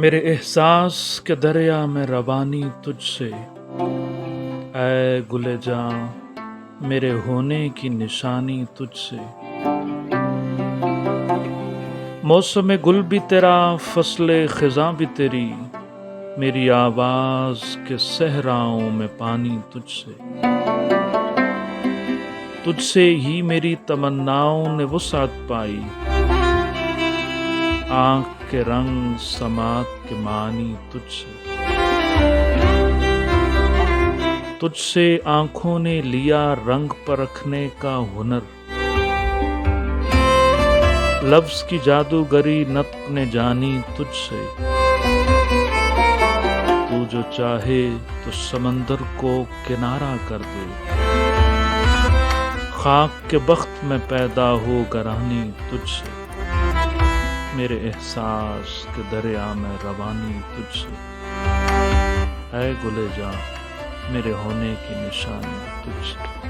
میرے احساس کے دریا میں روانی تجھ سے، اے گلے جاں میرے ہونے کی نشانی تجھ سے۔ موسم گل بھی تیرا، فصل خزاں بھی تیری، میری آواز کے صحراؤں میں پانی تجھ سے۔ تجھ سے ہی میری تمناؤں نے وسعت پائی، آنکھ کے رنگ سماعت کے معنی تجھ سے۔ تجھ سے آنکھوں نے لیا رنگ پرکھنے کا ہنر، لفظ کی جادوگری نطق نے جانی تجھ سے۔ تو جو چاہے تو سمندر کو کنارہ کر دے، خاک کے بخت میں پیدا ہو گرانی تجھ سے۔ میرے احساس کے دریا میں روانی تجھ سے، اے گلے جاں میرے ہونے کی نشانی تجھ سے۔